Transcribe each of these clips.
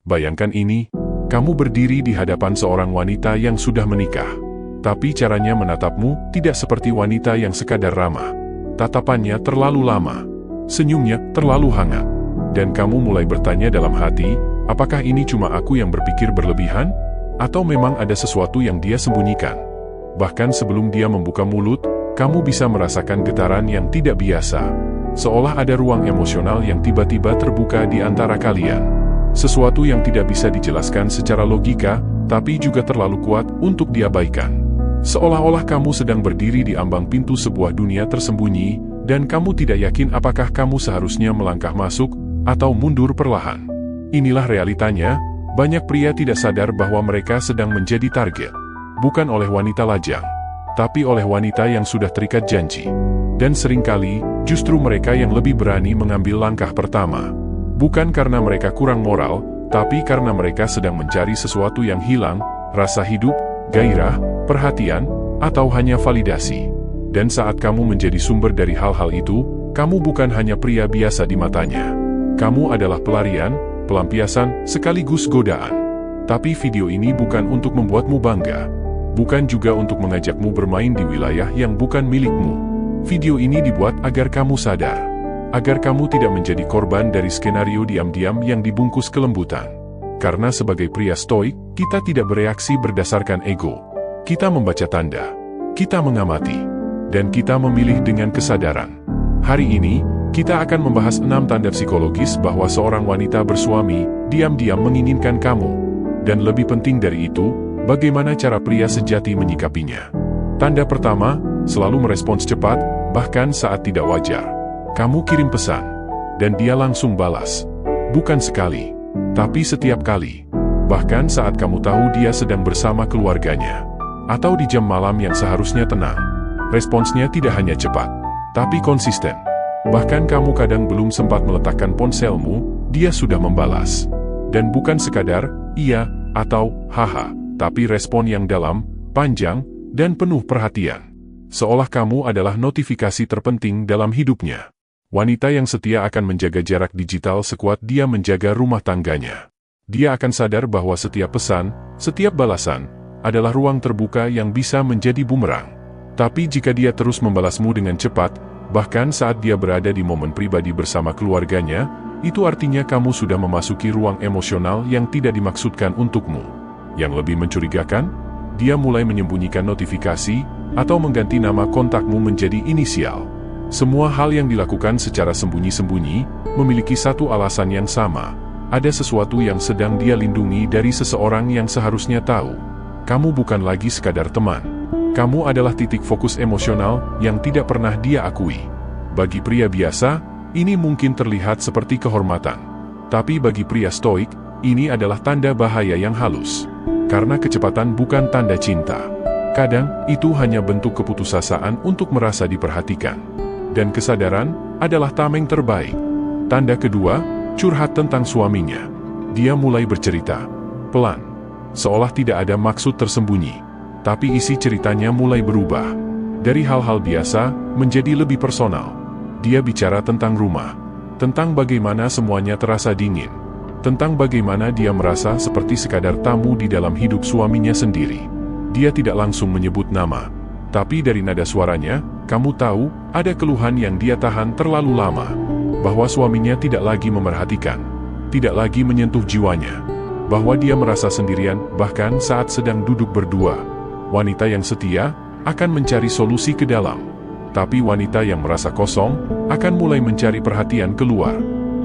Bayangkan ini, kamu berdiri di hadapan seorang wanita yang sudah menikah. Tapi caranya menatapmu tidak seperti wanita yang sekadar ramah. Tatapannya terlalu lama. Senyumnya terlalu hangat. Dan kamu mulai bertanya dalam hati, apakah ini cuma aku yang berpikir berlebihan? Atau memang ada sesuatu yang dia sembunyikan? Bahkan sebelum dia membuka mulut, kamu bisa merasakan getaran yang tidak biasa. Seolah ada ruang emosional yang tiba-tiba terbuka di antara kalian. Sesuatu yang tidak bisa dijelaskan secara logika, tapi juga terlalu kuat untuk diabaikan. Seolah-olah kamu sedang berdiri di ambang pintu sebuah dunia tersembunyi, dan kamu tidak yakin apakah kamu seharusnya melangkah masuk atau mundur perlahan. Inilah realitanya, banyak pria tidak sadar bahwa mereka sedang menjadi target. Bukan oleh wanita lajang, tapi oleh wanita yang sudah terikat janji. Dan seringkali, justru mereka yang lebih berani mengambil langkah pertama. Bukan karena mereka kurang moral, tapi karena mereka sedang mencari sesuatu yang hilang, rasa hidup, gairah, perhatian, atau hanya validasi. Dan saat kamu menjadi sumber dari hal-hal itu, kamu bukan hanya pria biasa di matanya. Kamu adalah pelarian, pelampiasan, sekaligus godaan. Tapi video ini bukan untuk membuatmu bangga. Bukan juga untuk mengajakmu bermain di wilayah yang bukan milikmu. Video ini dibuat agar kamu sadar. Agar kamu tidak menjadi korban dari skenario diam-diam yang dibungkus kelembutan. Karena sebagai pria stoik, kita tidak bereaksi berdasarkan ego. Kita membaca tanda. Kita mengamati. Dan kita memilih dengan kesadaran. Hari ini, kita akan membahas 6 tanda psikologis bahwa seorang wanita bersuami diam-diam menginginkan kamu. Dan lebih penting dari itu, bagaimana cara pria sejati menyikapinya. Tanda pertama, selalu merespons cepat, bahkan saat tidak wajar. Kamu kirim pesan, dan dia langsung balas. Bukan sekali, tapi setiap kali. Bahkan saat kamu tahu dia sedang bersama keluarganya. Atau di jam malam yang seharusnya tenang. Responsnya tidak hanya cepat, tapi konsisten. Bahkan kamu kadang belum sempat meletakkan ponselmu, dia sudah membalas. Dan bukan sekadar, iya, atau haha, tapi respon yang dalam, panjang, dan penuh perhatian. Seolah kamu adalah notifikasi terpenting dalam hidupnya. Wanita yang setia akan menjaga jarak digital sekuat dia menjaga rumah tangganya. Dia akan sadar bahwa setiap pesan, setiap balasan, adalah ruang terbuka yang bisa menjadi bumerang. Tapi jika dia terus membalasmu dengan cepat, bahkan saat dia berada di momen pribadi bersama keluarganya, itu artinya kamu sudah memasuki ruang emosional yang tidak dimaksudkan untukmu. Yang lebih mencurigakan, dia mulai menyembunyikan notifikasi, atau mengganti nama kontakmu menjadi inisial. Semua hal yang dilakukan secara sembunyi-sembunyi, memiliki satu alasan yang sama. Ada sesuatu yang sedang dia lindungi dari seseorang yang seharusnya tahu. Kamu bukan lagi sekadar teman. Kamu adalah titik fokus emosional yang tidak pernah dia akui. Bagi pria biasa, ini mungkin terlihat seperti kehormatan. Tapi bagi pria stoik, ini adalah tanda bahaya yang halus. Karena kecepatan bukan tanda cinta. Kadang, itu hanya bentuk keputusasaan untuk merasa diperhatikan. Dan kesadaran adalah tameng terbaik. Tanda kedua, curhat tentang suaminya. Dia mulai bercerita. Pelan. Seolah tidak ada maksud tersembunyi. Tapi isi ceritanya mulai berubah. Dari hal-hal biasa, menjadi lebih personal. Dia bicara tentang rumah. Tentang bagaimana semuanya terasa dingin. Tentang bagaimana dia merasa seperti sekadar tamu di dalam hidup suaminya sendiri. Dia tidak langsung menyebut nama. Tapi dari nada suaranya, kamu tahu, ada keluhan yang dia tahan terlalu lama. Bahwa suaminya tidak lagi memerhatikan. Tidak lagi menyentuh jiwanya. Bahwa dia merasa sendirian, bahkan saat sedang duduk berdua. Wanita yang setia, akan mencari solusi ke dalam. Tapi wanita yang merasa kosong, akan mulai mencari perhatian keluar.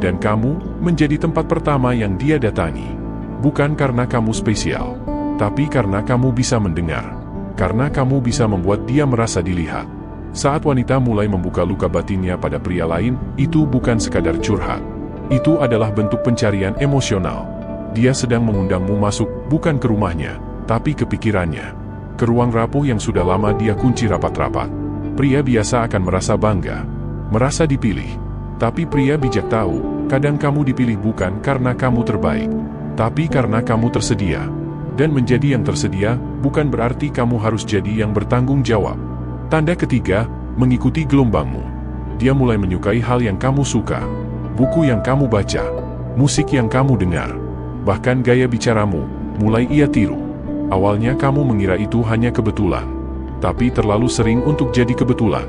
Dan kamu, menjadi tempat pertama yang dia datangi. Bukan karena kamu spesial. Tapi karena kamu bisa mendengar. Karena kamu bisa membuat dia merasa dilihat. Saat wanita mulai membuka luka batinnya pada pria lain, itu bukan sekadar curhat. Itu adalah bentuk pencarian emosional. Dia sedang mengundangmu masuk, bukan ke rumahnya, tapi ke pikirannya. Ke ruang rapuh yang sudah lama dia kunci rapat-rapat. Pria biasa akan merasa bangga, merasa dipilih. Tapi pria bijak tahu, kadang kamu dipilih bukan karena kamu terbaik, tapi karena kamu tersedia. Dan menjadi yang tersedia, bukan berarti kamu harus jadi yang bertanggung jawab. Tanda ketiga, mengikuti gelombangmu. Dia mulai menyukai hal yang kamu suka. Buku yang kamu baca. Musik yang kamu dengar. Bahkan gaya bicaramu, mulai ia tiru. Awalnya kamu mengira itu hanya kebetulan. Tapi terlalu sering untuk jadi kebetulan.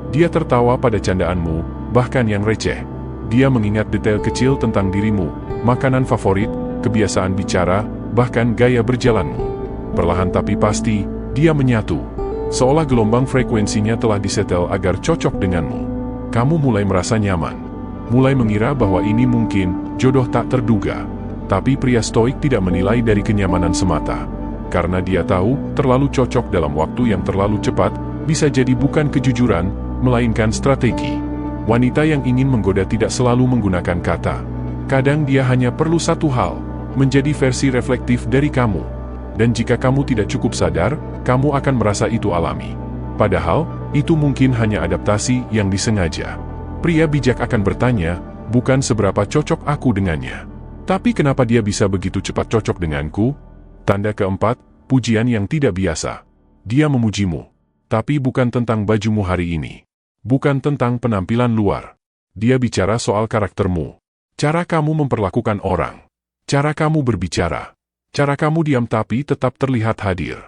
Dia tertawa pada candaanmu, bahkan yang receh. Dia mengingat detail kecil tentang dirimu, makanan favorit, kebiasaan bicara, bahkan gaya berjalanmu. Perlahan tapi pasti, dia menyatu. Seolah gelombang frekuensinya telah disetel agar cocok denganmu. Kamu mulai merasa nyaman. Mulai mengira bahwa ini mungkin jodoh tak terduga. Tapi pria stoik tidak menilai dari kenyamanan semata. Karena dia tahu, terlalu cocok dalam waktu yang terlalu cepat, bisa jadi bukan kejujuran, melainkan strategi. Wanita yang ingin menggoda tidak selalu menggunakan kata. Kadang dia hanya perlu satu hal, menjadi versi reflektif dari kamu. Dan jika kamu tidak cukup sadar, kamu akan merasa itu alami. Padahal, itu mungkin hanya adaptasi yang disengaja. Pria bijak akan bertanya, bukan seberapa cocok aku dengannya. Tapi kenapa dia bisa begitu cepat cocok denganku? Tanda keempat, pujian yang tidak biasa. Dia memujimu. Tapi bukan tentang bajumu hari ini. Bukan tentang penampilan luar. Dia bicara soal karaktermu. Cara kamu memperlakukan orang. Cara kamu berbicara. Cara kamu diam tapi tetap terlihat hadir.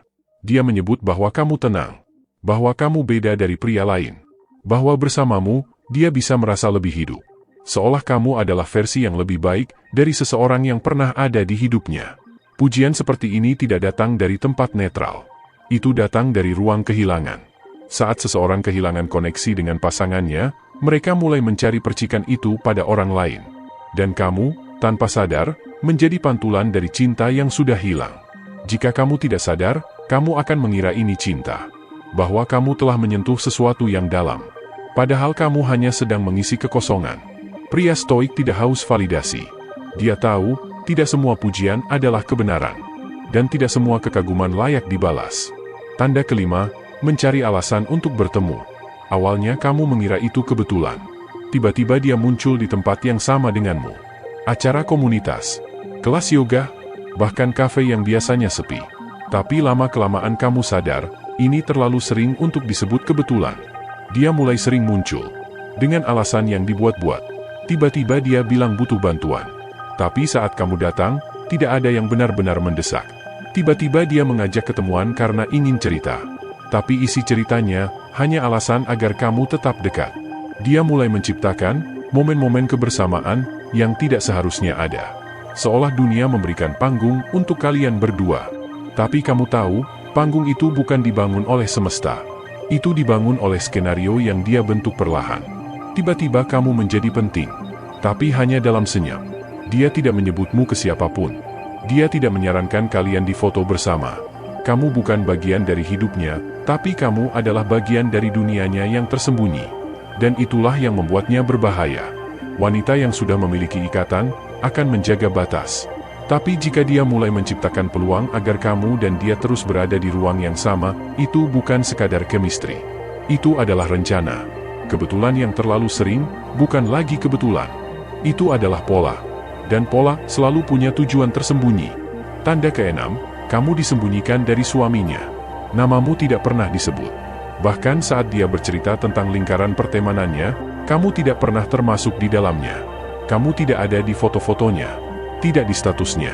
Dia menyebut bahwa kamu tenang. Bahwa kamu beda dari pria lain. Bahwa bersamamu, dia bisa merasa lebih hidup. Seolah kamu adalah versi yang lebih baik dari seseorang yang pernah ada di hidupnya. Pujian seperti ini tidak datang dari tempat netral. Itu datang dari ruang kehilangan. Saat seseorang kehilangan koneksi dengan pasangannya, mereka mulai mencari percikan itu pada orang lain. Dan kamu, tanpa sadar, menjadi pantulan dari cinta yang sudah hilang. Jika kamu tidak sadar, kamu akan mengira ini cinta. Bahwa kamu telah menyentuh sesuatu yang dalam. Padahal kamu hanya sedang mengisi kekosongan. Pria stoik tidak haus validasi. Dia tahu, tidak semua pujian adalah kebenaran. Dan tidak semua kekaguman layak dibalas. Tanda kelima, mencari alasan untuk bertemu. Awalnya kamu mengira itu kebetulan. Tiba-tiba dia muncul di tempat yang sama denganmu. Acara komunitas, kelas yoga, bahkan kafe yang biasanya sepi. Tapi lama-kelamaan kamu sadar, ini terlalu sering untuk disebut kebetulan. Dia mulai sering muncul. Dengan alasan yang dibuat-buat. Tiba-tiba dia bilang butuh bantuan. Tapi saat kamu datang, tidak ada yang benar-benar mendesak. Tiba-tiba dia mengajak ketemuan karena ingin cerita. Tapi isi ceritanya hanya alasan agar kamu tetap dekat. Dia mulai menciptakan momen-momen kebersamaan yang tidak seharusnya ada. Seolah dunia memberikan panggung untuk kalian berdua. Tapi kamu tahu, panggung itu bukan dibangun oleh semesta. Itu dibangun oleh skenario yang dia bentuk perlahan. Tiba-tiba kamu menjadi penting. Tapi hanya dalam senyap. Dia tidak menyebutmu ke siapapun. Dia tidak menyarankan kalian difoto bersama. Kamu bukan bagian dari hidupnya, tapi kamu adalah bagian dari dunianya yang tersembunyi. Dan itulah yang membuatnya berbahaya. Wanita yang sudah memiliki ikatan, akan menjaga batas. Tapi jika dia mulai menciptakan peluang agar kamu dan dia terus berada di ruang yang sama, itu bukan sekadar chemistry. Itu adalah rencana. Kebetulan yang terlalu sering, bukan lagi kebetulan. Itu adalah pola. Dan pola selalu punya tujuan tersembunyi. Tanda keenam, kamu disembunyikan dari suaminya. Namamu tidak pernah disebut. Bahkan saat dia bercerita tentang lingkaran pertemanannya, kamu tidak pernah termasuk di dalamnya. Kamu tidak ada di foto-fotonya. Tidak di statusnya.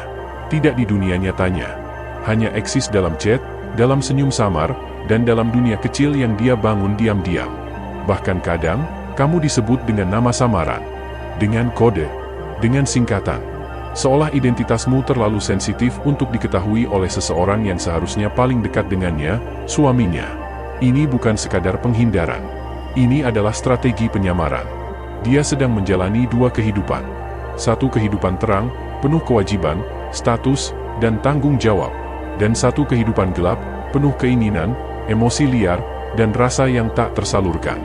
Tidak di dunia nyatanya. Hanya eksis dalam chat, dalam senyum samar, dan dalam dunia kecil yang dia bangun diam-diam. Bahkan kadang, kamu disebut dengan nama samaran. Dengan kode. Dengan singkatan. Seolah identitasmu terlalu sensitif untuk diketahui oleh seseorang yang seharusnya paling dekat dengannya, suaminya. Ini bukan sekadar penghindaran. Ini adalah strategi penyamaran. Dia sedang menjalani dua kehidupan. Satu kehidupan terang, penuh kewajiban, status, dan tanggung jawab. Dan satu kehidupan gelap, penuh keinginan, emosi liar, dan rasa yang tak tersalurkan.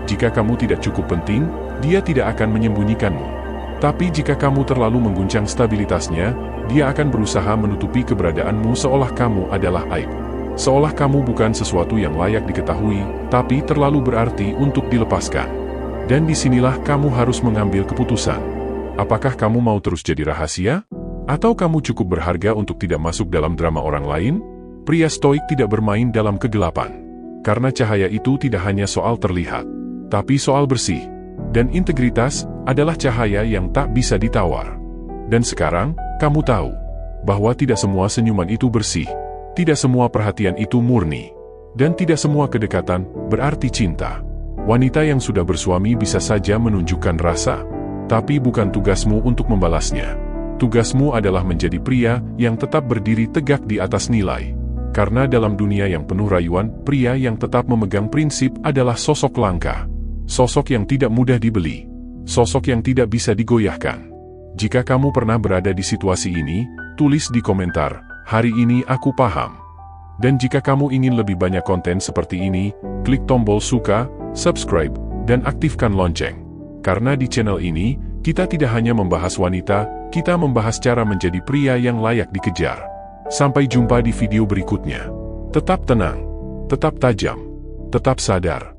Jika kamu tidak cukup penting, dia tidak akan menyembunyikanmu. Tapi jika kamu terlalu mengguncang stabilitasnya, dia akan berusaha menutupi keberadaanmu seolah kamu adalah aib. Seolah kamu bukan sesuatu yang layak diketahui, tapi terlalu berarti untuk dilepaskan. Dan disinilah kamu harus mengambil keputusan. Apakah kamu mau terus jadi rahasia? Atau kamu cukup berharga untuk tidak masuk dalam drama orang lain? Pria stoik tidak bermain dalam kegelapan. Karena cahaya itu tidak hanya soal terlihat, tapi soal bersih. Dan integritas adalah cahaya yang tak bisa ditawar. Dan sekarang, kamu tahu. bahwa tidak semua senyuman itu bersih, tidak semua perhatian itu murni, dan tidak semua kedekatan berarti cinta. Wanita yang sudah bersuami bisa saja menunjukkan rasa, tapi bukan tugasmu untuk membalasnya. Tugasmu adalah menjadi pria yang tetap berdiri tegak di atas nilai. Karena dalam dunia yang penuh rayuan, pria yang tetap memegang prinsip adalah sosok langka. Sosok yang tidak mudah dibeli. Sosok yang tidak bisa digoyahkan. Jika kamu pernah berada di situasi ini, tulis di komentar, "Hari ini aku paham." Dan jika kamu ingin lebih banyak konten seperti ini, klik tombol suka, subscribe, dan aktifkan lonceng. Karena di channel ini, kita tidak hanya membahas wanita, kita membahas cara menjadi pria yang layak dikejar. Sampai jumpa di video berikutnya. Tetap tenang, tetap tajam, tetap sadar.